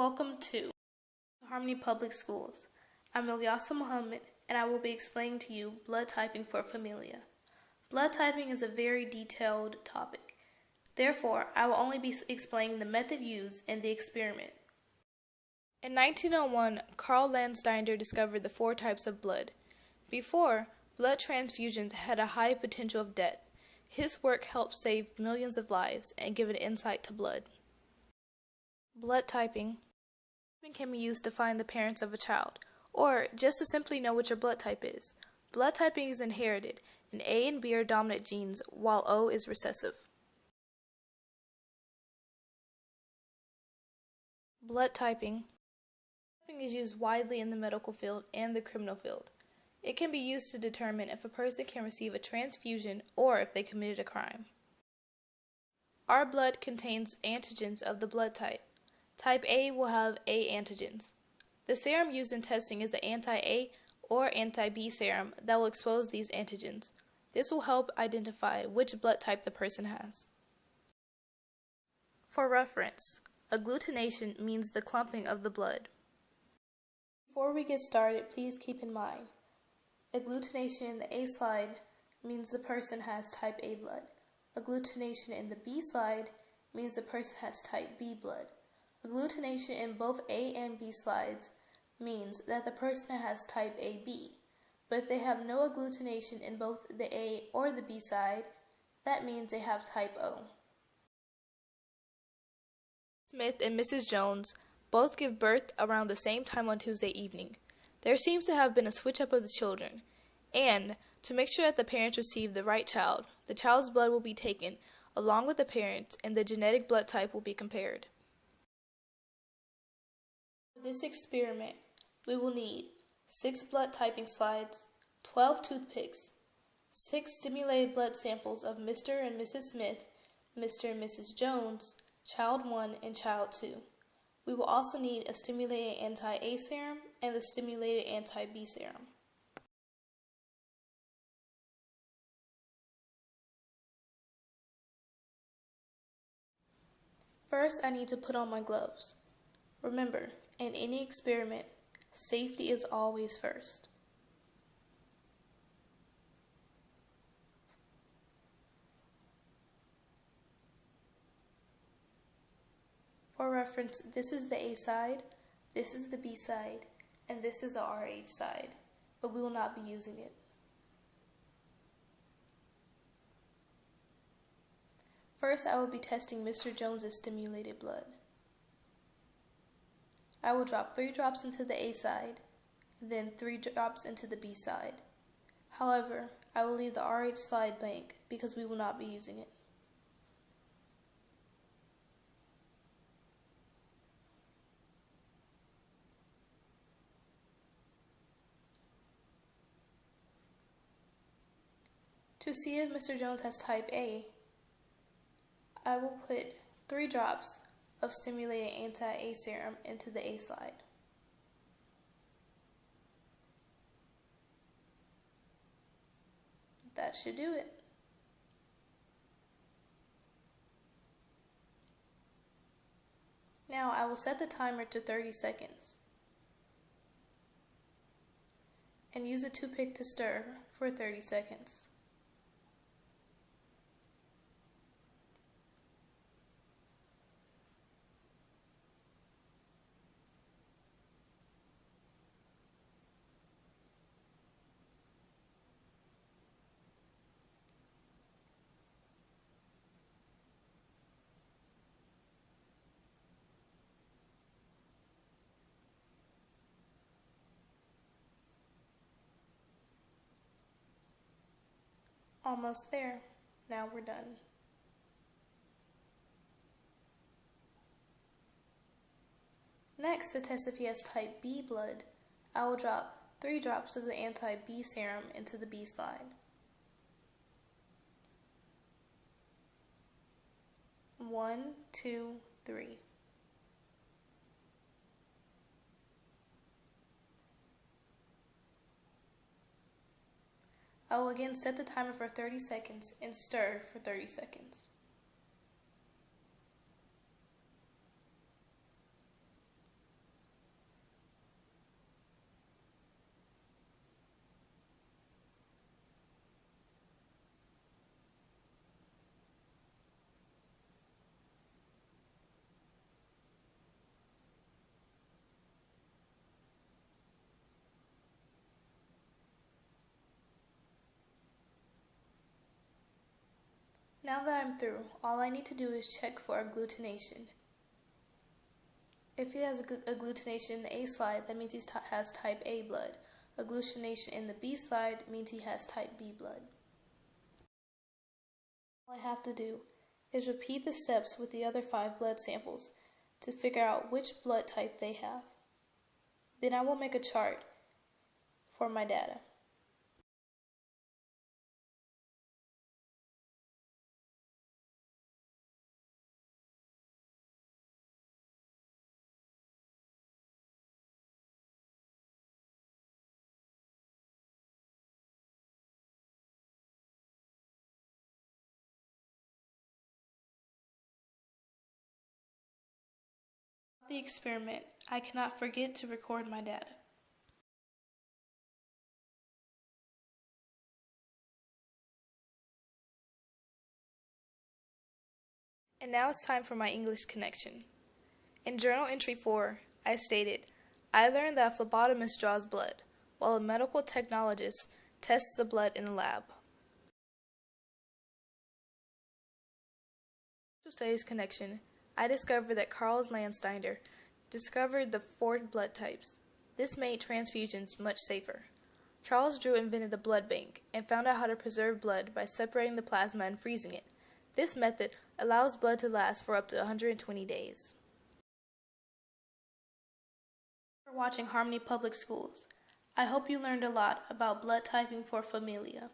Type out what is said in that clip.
Welcome to Harmony Public Schools. I'm Ilyasah and I will be explaining to you blood typing for Familia. Blood typing is a very detailed topic. Therefore, I will only be explaining the method used in the experiment. In 1901, Carl Landsteiner discovered the 4 types of blood. Before, blood transfusions had a high potential of death. His work helped save millions of lives and give an insight to blood. Blood typing can be used to find the parents of a child, or just to simply know what your blood type is. Blood typing is inherited, and A and B are dominant genes, while O is recessive. Blood typing is used widely in the medical field and the criminal field. It can be used to determine if a person can receive a transfusion or if they committed a crime. Our blood contains antigens of the blood type. Type A will have A antigens. The serum used in testing is the anti-A or anti-B serum that will expose these antigens. This will help identify which blood type the person has. For reference, agglutination means the clumping of the blood. Before we get started, please keep in mind, agglutination in the A slide means the person has type A blood. Agglutination in the B slide means the person has type B blood. Agglutination in both A and B slides means that the person has type AB, but if they have no agglutination in both the A or the B side, that means they have type O. Smith and Mrs. Jones both give birth around the same time on Tuesday evening. There seems to have been a switch up of the children, and to make sure that the parents receive the right child, the child's blood will be taken along with the parents and the genetic blood type will be compared. For this experiment, we will need 6 blood typing slides, 12 toothpicks, 6 stimulated blood samples of Mr. and Mrs. Smith, Mr. and Mrs. Jones, Child 1 and Child 2. We will also need a stimulated anti-A serum and the stimulated anti-B serum. First, I need to put on my gloves. Remember, in any experiment, safety is always first. For reference, this is the A side, this is the B side, and this is the RH side, but we will not be using it. First, I will be testing Mr. Jones's stimulated blood. I will drop 3 drops into the A side, and then 3 drops into the B side. However, I will leave the RH slide blank because we will not be using it. To see if Mr. Jones has type A, I will put 3 drops of stimulated anti-A serum into the A slide. That should do it. Now I will set the timer to 30 seconds and use a toothpick to stir for 30 seconds. Almost there. Now we're done. Next, to test if he has type B blood, I will drop 3 drops of the anti-B serum into the B slide. 1, 2, 3. I will again set the timer for 30 seconds and stir for 30 seconds. Now that I'm through, all I need to do is check for agglutination. If he has agglutination in the A slide, that means he has type A blood. Agglutination in the B slide means he has type B blood. All I have to do is repeat the steps with the other 5 blood samples to figure out which blood type they have. Then I will make a chart for my data. The experiment, I cannot forget to record my data. And now it's time for my English connection. In journal entry 4, I stated, I learned that a phlebotomist draws blood, while a medical technologist tests the blood in a lab. Social studies connection, I discovered that Carl Landsteiner discovered the 4 blood types. This made transfusions much safer. Charles Drew invented the blood bank and found out how to preserve blood by separating the plasma and freezing it. This method allows blood to last for up to 120 days. Thanks for watching Harmony Public Schools. I hope you learned a lot about blood typing for Familia.